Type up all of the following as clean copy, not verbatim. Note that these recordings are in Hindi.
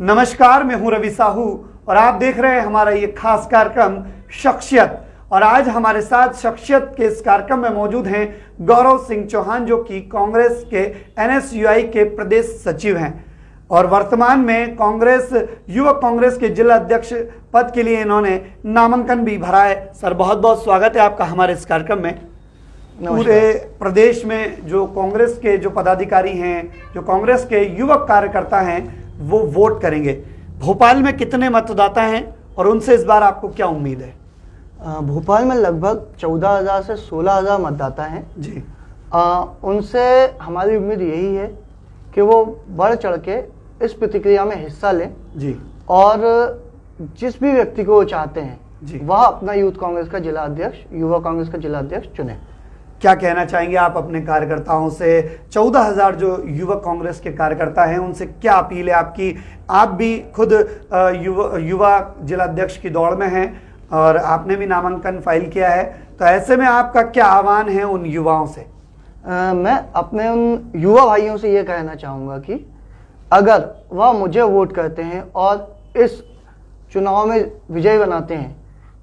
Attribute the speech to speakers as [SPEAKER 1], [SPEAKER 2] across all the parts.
[SPEAKER 1] नमस्कार, मैं हूं रवि साहू और आप देख रहे हैं हमारा ये खास कार्यक्रम शख्सियत। और आज हमारे साथ शख्सियत के इस कार्यक्रम में मौजूद हैं गौरव सिंह चौहान, जो कि कांग्रेस के NSUI के प्रदेश सचिव हैं और वर्तमान में कांग्रेस युवक कांग्रेस के जिला अध्यक्ष पद के लिए इन्होंने नामांकन भी भरा है। सर, बहुत बहुत स्वागत है आपका हमारे इस कार्यक्रम में। पूरे प्रदेश में जो कांग्रेस के जो पदाधिकारी हैं, जो कांग्रेस के युवक कार्यकर्ता हैं, वो वोट करेंगे। भोपाल में कितने मतदाता हैं और उनसे इस बार आपको क्या उम्मीद है?
[SPEAKER 2] भोपाल में लगभग 14,000 से 16,000 मतदाता हैं
[SPEAKER 1] जी।
[SPEAKER 2] उनसे हमारी उम्मीद यही है कि वो बढ़ चढ़ के इस प्रतिक्रिया में हिस्सा लें
[SPEAKER 1] जी।
[SPEAKER 2] और जिस भी व्यक्ति को वो चाहते हैं
[SPEAKER 1] जी।
[SPEAKER 2] वह अपना यूथ कांग्रेस का जिला अध्यक्ष, युवा कांग्रेस का जिला अध्यक्ष चुने।
[SPEAKER 1] क्या कहना चाहेंगे आप अपने कार्यकर्ताओं से? 14,000 जो युवक कांग्रेस के कार्यकर्ता हैं, उनसे क्या अपील है आपकी? आप भी खुद युवा जिला अध्यक्ष की दौड़ में हैं और आपने भी नामांकन फाइल किया है, तो ऐसे में आपका क्या आह्वान है उन युवाओं से?
[SPEAKER 2] मैं अपने उन युवा भाइयों से ये कहना चाहूँगा कि अगर वह मुझे वोट करते हैं और इस चुनाव में विजयी बनाते हैं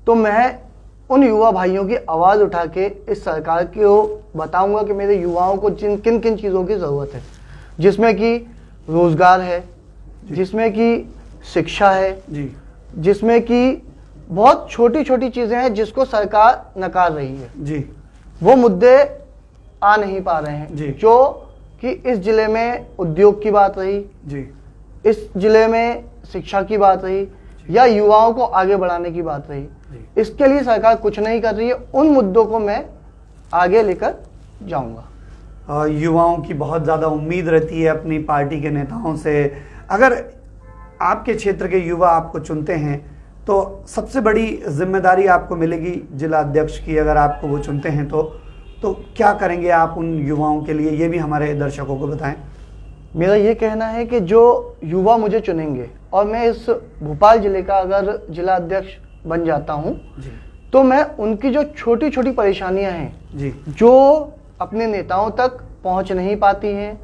[SPEAKER 2] तो मैं उन युवा भाइयों की आवाज़ उठा के इस सरकार को बताऊंगा कि मेरे युवाओं को किन किन चीज़ों की ज़रूरत है, जिसमें कि रोज़गार है, जिसमें कि शिक्षा है
[SPEAKER 1] जी, जिसमें
[SPEAKER 2] कि बहुत छोटी छोटी चीज़ें हैं जिसको सरकार नकार रही है
[SPEAKER 1] जी।
[SPEAKER 2] वो मुद्दे आ नहीं पा रहे हैं
[SPEAKER 1] जी।
[SPEAKER 2] जो कि इस जिले में उद्योग की बात रही
[SPEAKER 1] जी,
[SPEAKER 2] इस जिले में शिक्षा की बात रही या युवाओं को आगे बढ़ाने की बात रही, इसके लिए सरकार कुछ नहीं कर रही है। उन मुद्दों को मैं आगे लेकर जाऊंगा।
[SPEAKER 1] युवाओं की बहुत ज़्यादा उम्मीद रहती है अपनी पार्टी के नेताओं से। अगर आपके क्षेत्र के युवा आपको चुनते हैं तो सबसे बड़ी जिम्मेदारी आपको मिलेगी जिला अध्यक्ष की। अगर आपको वो चुनते हैं तो क्या करेंगे आप उन युवाओं के लिए? ये भी हमारे दर्शकों को बताएं।
[SPEAKER 2] मेरा ये कहना है कि जो युवा मुझे चुनेंगे और मैं इस भोपाल जिले का अगर जिला अध्यक्ष बन जाता हूँ तो मैं उनकी जो छोटी छोटी परेशानियां हैं
[SPEAKER 1] जी,
[SPEAKER 2] जो अपने नेताओं तक पहुँच नहीं पाती हैं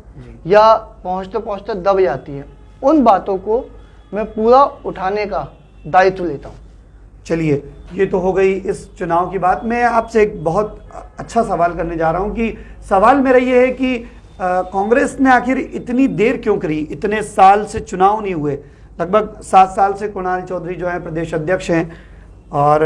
[SPEAKER 2] या पहुँचते पहुँचते दब जाती हैं, उन बातों को मैं पूरा उठाने का दायित्व लेता हूँ।
[SPEAKER 1] चलिए, ये तो हो गई इस चुनाव की बात। मैं आपसे एक बहुत अच्छा सवाल करने जा रहा हूँ कि सवाल मेरा ये है कि कांग्रेस ने आखिर इतनी देर क्यों करी? इतने साल से चुनाव नहीं हुए, लगभग 7 साल से कुणाल चौधरी जो है प्रदेश अध्यक्ष हैं और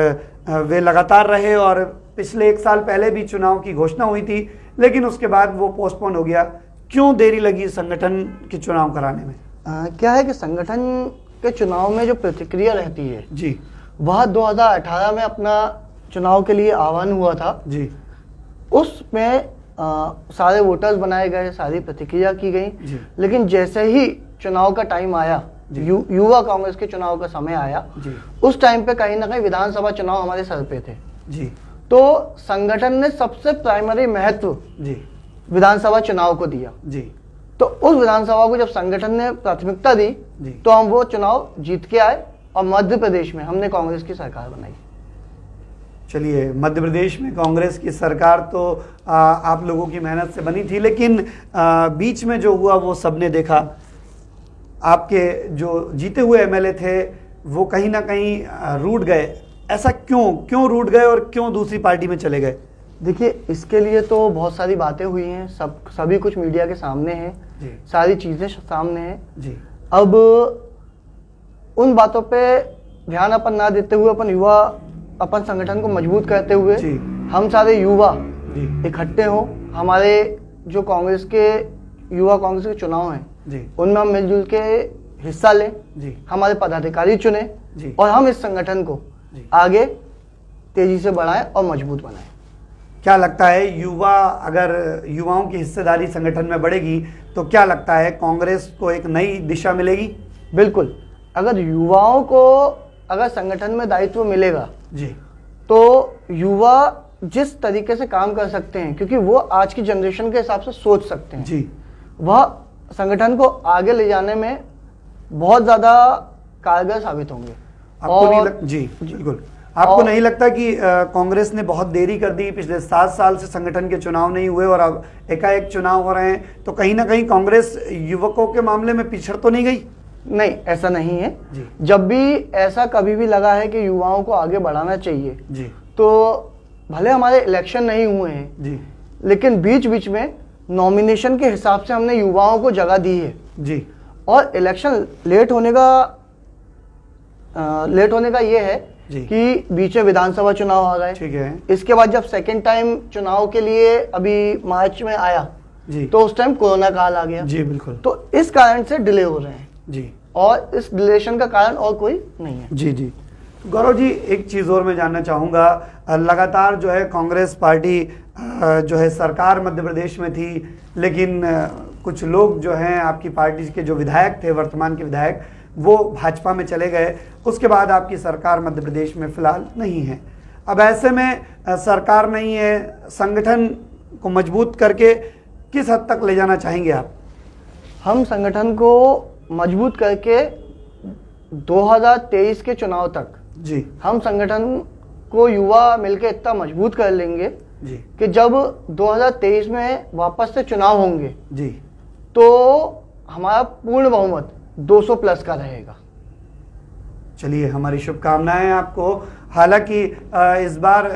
[SPEAKER 1] वे लगातार रहे और पिछले 1 साल पहले भी चुनाव की घोषणा हुई थी, लेकिन उसके बाद वो पोस्टपोन हो गया। क्यों देरी लगी संगठन के चुनाव कराने में?
[SPEAKER 2] क्या है कि संगठन के चुनाव में जो प्रतिक्रिया रहती है
[SPEAKER 1] जी,
[SPEAKER 2] वह 2018 में अपना चुनाव के लिए आह्वान हुआ था
[SPEAKER 1] जी।
[SPEAKER 2] उसमें सारे वोटर्स बनाए गए, सारी प्रतिक्रिया की गई, लेकिन जैसे ही चुनाव का टाइम आया, युवा कांग्रेस के चुनाव का समय आया, उस टाइम पे कहीं ना कहीं विधानसभा चुनाव हमारे सर पे थे
[SPEAKER 1] जी।
[SPEAKER 2] तो संगठन ने सबसे प्राइमरी महत्व
[SPEAKER 1] जी
[SPEAKER 2] विधानसभा चुनाव को दिया
[SPEAKER 1] जी।
[SPEAKER 2] तो उस विधानसभा को जब संगठन ने प्राथमिकता दी
[SPEAKER 1] जी,
[SPEAKER 2] तो हम वो चुनाव जीत के आए और मध्य प्रदेश में हमने कांग्रेस की सरकार बनाई।
[SPEAKER 1] चलिए, मध्य प्रदेश में कांग्रेस की सरकार तो आप लोगों की मेहनत से बनी थी, लेकिन बीच में जो हुआ वो सबने देखा। आपके जो जीते हुए MLA थे वो कहीं ना कहीं रूठ गए। ऐसा क्यों रूठ गए और क्यों दूसरी पार्टी में चले गए?
[SPEAKER 2] देखिए, इसके लिए तो बहुत सारी बातें हुई हैं, सभी कुछ मीडिया के सामने है, सारी चीज़ें सामने हैं जी। अब उन बातों पे ध्यान अपन ना देते हुए अपन संगठन को मजबूत करते हुए हम सारे युवा इकट्ठे हों, हमारे जो कांग्रेस के युवा कांग्रेस के चुनाव हैं उनमें हम मिलजुल के हिस्सा लें, हमारे पदाधिकारी चुने और हम इस संगठन को आगे तेजी से बढ़ाएं और मजबूत बनाएं।
[SPEAKER 1] क्या लगता है, अगर युवाओं की हिस्सेदारी संगठन में बढ़ेगी तो क्या लगता है कांग्रेस को एक नई दिशा मिलेगी?
[SPEAKER 2] बिल्कुल, अगर युवाओं को अगर संगठन में दायित्व मिलेगा
[SPEAKER 1] जी
[SPEAKER 2] तो युवा जिस तरीके से काम कर सकते हैं, क्योंकि वो आज की जनरेशन के हिसाब से सोच सकते हैं
[SPEAKER 1] जी,
[SPEAKER 2] वह संगठन को आगे ले जाने में बहुत ज़्यादा कारगर साबित होंगे।
[SPEAKER 1] जी बिल्कुल। आपको नहीं लगता कि कांग्रेस ने बहुत देरी कर दी? पिछले 7 साल से संगठन के चुनाव नहीं हुए और अब एकाएक चुनाव हो रहे हैं, तो कहीं ना कहीं कांग्रेस युवकों के मामले में पिछड़ तो नहीं गई?
[SPEAKER 2] नहीं, ऐसा नहीं है
[SPEAKER 1] जी।
[SPEAKER 2] जब भी ऐसा कभी भी लगा है कि युवाओं को आगे बढ़ाना चाहिए
[SPEAKER 1] जी।
[SPEAKER 2] तो भले हमारे इलेक्शन नहीं हुए हैं
[SPEAKER 1] जी।
[SPEAKER 2] लेकिन बीच बीच में नॉमिनेशन के हिसाब से हमने युवाओं को जगह दी है
[SPEAKER 1] जी।
[SPEAKER 2] और इलेक्शन लेट होने का ये है
[SPEAKER 1] जी।
[SPEAKER 2] कि बीच में विधानसभा चुनाव आ गए।
[SPEAKER 1] ठीक है।
[SPEAKER 2] इसके बाद जब सेकंड टाइम चुनाव के लिए अभी मार्च में आया
[SPEAKER 1] जी।
[SPEAKER 2] तो उस टाइम कोरोना काल आ गया।
[SPEAKER 1] जी बिल्कुल।
[SPEAKER 2] तो इस कारण से डिले हो रहे हैं
[SPEAKER 1] जी।
[SPEAKER 2] और इस डिलेशन का कारण और कोई नहीं है।
[SPEAKER 1] जी। जी गौरव जी, एक चीज़ और मैं जानना चाहूँगा, लगातार जो है कांग्रेस पार्टी जो है सरकार मध्य प्रदेश में थी, लेकिन कुछ लोग जो हैं आपकी पार्टी के जो विधायक थे, वर्तमान के विधायक, वो भाजपा में चले गए। उसके बाद आपकी सरकार मध्य प्रदेश में फिलहाल नहीं है। अब ऐसे में सरकार नहीं है, संगठन को मजबूत करके किस हद तक ले जाना चाहेंगे आप?
[SPEAKER 2] हम संगठन को मजबूत करके 2023 के चुनाव तक
[SPEAKER 1] जी।
[SPEAKER 2] हम संगठन को युवा मिलकर इतना मजबूत कर लेंगे
[SPEAKER 1] जी।
[SPEAKER 2] कि जब 2023 में वापस से चुनाव होंगे
[SPEAKER 1] जी।
[SPEAKER 2] तो हमारा पूर्ण बहुमत 200 प्लस का रहेगा।
[SPEAKER 1] चलिए, हमारी शुभकामनाएं आपको। हालांकि इस बार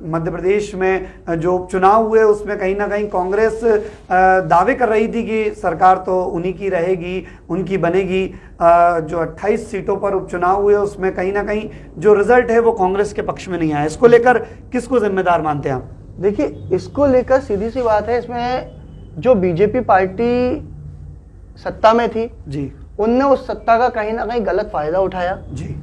[SPEAKER 1] मध्य प्रदेश में जो उपचुनाव हुए उसमें कहीं ना कहीं कांग्रेस दावे कर रही थी कि सरकार तो उन्हीं की रहेगी, उनकी बनेगी। जो 28 सीटों पर उपचुनाव हुए उसमें कहीं ना कहीं जो रिजल्ट है वो कांग्रेस के पक्ष में नहीं आया। इसको लेकर किसको जिम्मेदार मानते हैं आप?
[SPEAKER 2] देखिए, इसको लेकर सीधी सी बात है, इसमें जो बीजेपी पार्टी सत्ता में थी
[SPEAKER 1] जी,
[SPEAKER 2] उनने उस सत्ता का कहीं ना कहीं गलत फायदा उठाया
[SPEAKER 1] जी,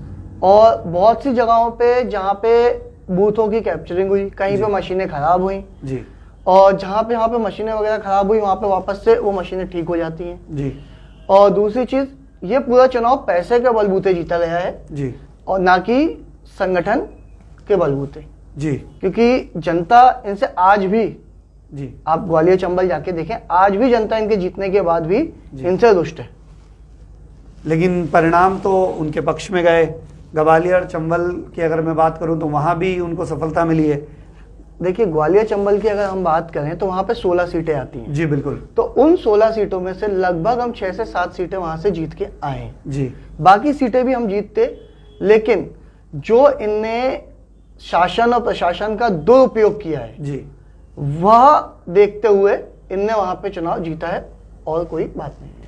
[SPEAKER 2] और बहुत सी जगहों पे जहाँ पे बूथों की कैप्चरिंग हुई, कहीं पे मशीनें खराब हुई
[SPEAKER 1] जी,
[SPEAKER 2] और जहाँ पे मशीनें वगैरह खराब हुई वहाँ पे वापस से वो मशीनें ठीक हो जाती हैं।
[SPEAKER 1] जी,
[SPEAKER 2] और दूसरी चीज, ये पूरा चुनाव पैसे के बलबूते जीता गया है
[SPEAKER 1] जी,
[SPEAKER 2] और ना कि संगठन के बलबूते,
[SPEAKER 1] जी,
[SPEAKER 2] क्योंकि जनता इनसे आज भी,
[SPEAKER 1] जी,
[SPEAKER 2] आप ग्वालियर चंबल जाके देखें, आज भी जनता इनके जीतने के बाद भी इनसे रुष्ट है।
[SPEAKER 1] लेकिन परिणाम तो उनके पक्ष में गए। ग्वालियर चंबल की अगर मैं बात करूं तो वहां भी उनको सफलता मिली है।
[SPEAKER 2] देखिए, ग्वालियर चंबल की अगर हम बात करें तो वहाँ पे 16 सीटें आती हैं।
[SPEAKER 1] जी बिल्कुल।
[SPEAKER 2] तो उन 16 सीटों में से लगभग हम 6 से 7 सीटें वहाँ से जीत के आए हैं।
[SPEAKER 1] जी,
[SPEAKER 2] बाकी सीटें भी हम जीतते, लेकिन जो इनने शासन और प्रशासन का दुरुपयोग किया है
[SPEAKER 1] जी,
[SPEAKER 2] वह देखते हुए इनने वहाँ पे चुनाव जीता है और कोई बात नहीं है।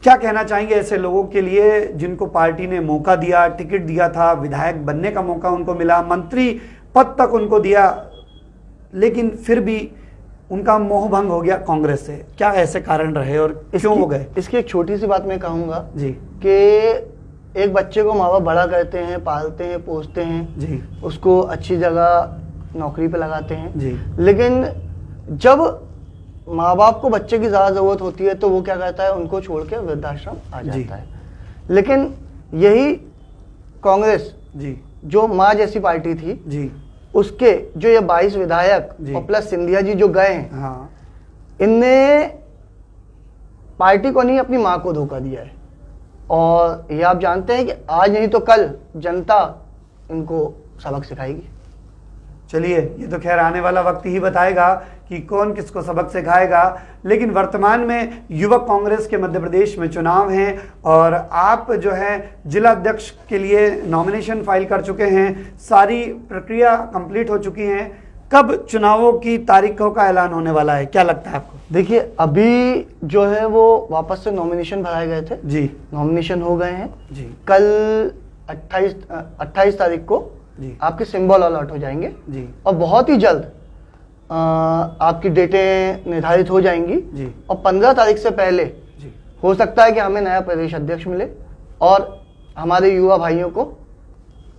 [SPEAKER 1] क्या कहना चाहेंगे ऐसे लोगों के लिए जिनको पार्टी ने मौका दिया, टिकट दिया था, विधायक बनने का मौका उनको मिला, मंत्री पद तक उनको दिया, लेकिन फिर भी उनका मोह भंग हो गया कांग्रेस से? क्या ऐसे कारण रहे और क्यों हो गए?
[SPEAKER 2] इसकी एक छोटी सी बात मैं कहूँगा
[SPEAKER 1] जी,
[SPEAKER 2] कि एक बच्चे को माँ बाप बड़ा करते हैं, पालते हैं, पोसते हैं,
[SPEAKER 1] जी,
[SPEAKER 2] उसको अच्छी जगह नौकरी पे लगाते हैं,
[SPEAKER 1] जी,
[SPEAKER 2] लेकिन जब माँ बाप को बच्चे की ज़्यादा ज़रूरत होती है तो वो क्या करता है, उनको छोड़ के वृद्धाश्रम आ जाता है। लेकिन यही कांग्रेस,
[SPEAKER 1] जी,
[SPEAKER 2] जो माँ जैसी पार्टी थी,
[SPEAKER 1] जी,
[SPEAKER 2] उसके जो ये 22 विधायक
[SPEAKER 1] जी,
[SPEAKER 2] और प्लस सिंधिया जी जो गए हैं,
[SPEAKER 1] हाँ,
[SPEAKER 2] इनने पार्टी को नहीं अपनी माँ को धोखा दिया है। और ये आप जानते हैं कि आज नहीं तो कल जनता इनको सबक सिखाएगी।
[SPEAKER 1] चलिए, ये तो खैर आने वाला वक्त ही बताएगा कि कौन किसको सबक सिखाएगा। लेकिन वर्तमान में युवक कांग्रेस के मध्य प्रदेश में चुनाव हैं और आप जो है जिला अध्यक्ष के लिए नॉमिनेशन फाइल कर चुके हैं, सारी प्रक्रिया कंप्लीट हो चुकी हैं। कब चुनावों की तारीखों का ऐलान होने वाला है, क्या लगता है आपको?
[SPEAKER 2] देखिए, अभी जो है वो वापस से नॉमिनेशन भराए गए थे जी, नॉमिनेशन हो गए हैं
[SPEAKER 1] जी।
[SPEAKER 2] कल 28 तारीख को
[SPEAKER 1] जी,
[SPEAKER 2] आपके सिंबल अलॉट हो जाएंगे
[SPEAKER 1] जी,
[SPEAKER 2] और बहुत ही जल्द आपकी डेटें निर्धारित हो जाएंगी
[SPEAKER 1] जी,
[SPEAKER 2] और 15 तारीख से पहले
[SPEAKER 1] जी,
[SPEAKER 2] हो सकता है कि हमें नया प्रदेश अध्यक्ष मिले और हमारे युवा भाइयों को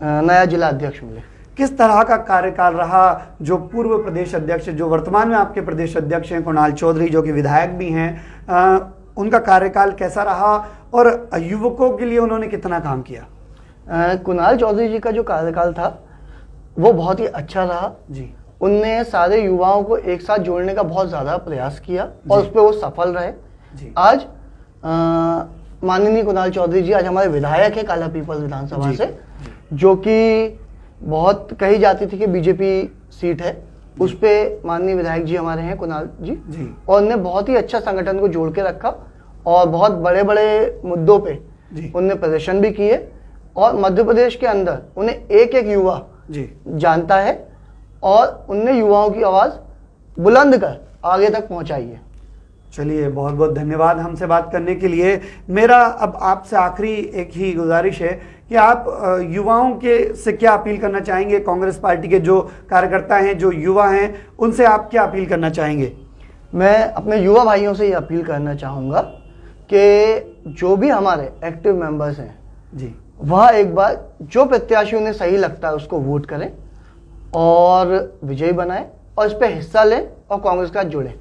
[SPEAKER 2] नया जिला अध्यक्ष मिले।
[SPEAKER 1] किस तरह का कार्यकाल रहा जो पूर्व प्रदेश अध्यक्ष, जो वर्तमान में आपके प्रदेश अध्यक्ष हैं कुणाल चौधरी, जो कि विधायक भी हैं, उनका कार्यकाल कैसा रहा और युवकों के लिए उन्होंने कितना काम किया?
[SPEAKER 2] कुणाल चौधरी जी का जो कार्यकाल था वो बहुत ही अच्छा रहा जी। उनने सारे युवाओं को एक साथ जोड़ने का बहुत ज़्यादा प्रयास किया और उस पर वो सफल रहे जी। आज माननीय कुणाल चौधरी जी आज हमारे विधायक है काला पीपल विधानसभा से, जो कि बहुत कही जाती थी कि बीजेपी सीट है, उस पे माननीय विधायक जी हमारे हैं कुणाल जी, और उन्होंने बहुत ही अच्छा संगठन को जोड़ के रखा और बहुत बड़े बड़े मुद्दों पे
[SPEAKER 1] जी।
[SPEAKER 2] उनने प्रदर्शन भी किए और मध्य प्रदेश के अंदर उन्हें एक एक युवा
[SPEAKER 1] जी
[SPEAKER 2] जानता है और उनने युवाओं की आवाज़ बुलंद कर आगे तक पहुंचाई है।
[SPEAKER 1] चलिए, बहुत बहुत धन्यवाद हमसे बात करने के लिए। मेरा अब आपसे आखिरी एक ही गुजारिश है कि आप युवाओं के से क्या अपील करना चाहेंगे? कांग्रेस पार्टी के जो कार्यकर्ता हैं, जो युवा हैं, उनसे आप क्या अपील करना चाहेंगे?
[SPEAKER 2] मैं अपने युवा भाइयों से ये अपील करना चाहूँगा कि जो भी हमारे एक्टिव मेंबर्स हैं
[SPEAKER 1] जी,
[SPEAKER 2] वह एक बार जो प्रत्याशी उन्हें सही लगता है उसको वोट करें और विजयी बनाएं और इस पर हिस्सा लें और कांग्रेस का जुड़ें।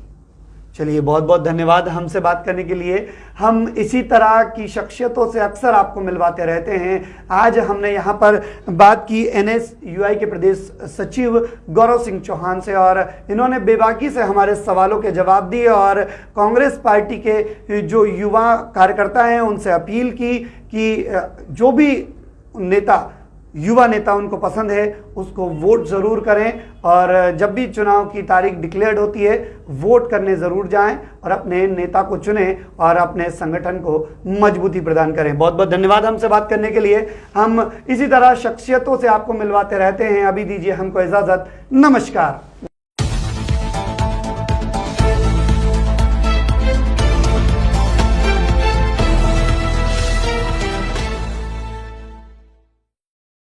[SPEAKER 1] चलिए, बहुत बहुत धन्यवाद हमसे बात करने के लिए। हम इसी तरह की शख्सियतों से अक्सर आपको मिलवाते रहते हैं। आज हमने यहाँ पर बात की NSUI के प्रदेश सचिव गौरव सिंह चौहान से और इन्होंने बेबाकी से हमारे सवालों के जवाब दिए और कांग्रेस पार्टी के जो युवा कार्यकर्ता हैं उनसे अपील की कि जो भी नेता युवा नेता उनको पसंद है उसको वोट ज़रूर करें और जब भी चुनाव की तारीख डिक्लेयर्ड होती है वोट करने ज़रूर जाएं और अपने नेता को चुनें और अपने संगठन को मजबूती प्रदान करें। बहुत बहुत धन्यवाद हमसे बात करने के लिए। हम इसी तरह शख्सियतों से आपको मिलवाते रहते हैं। अभी दीजिए हमको इजाज़त। नमस्कार।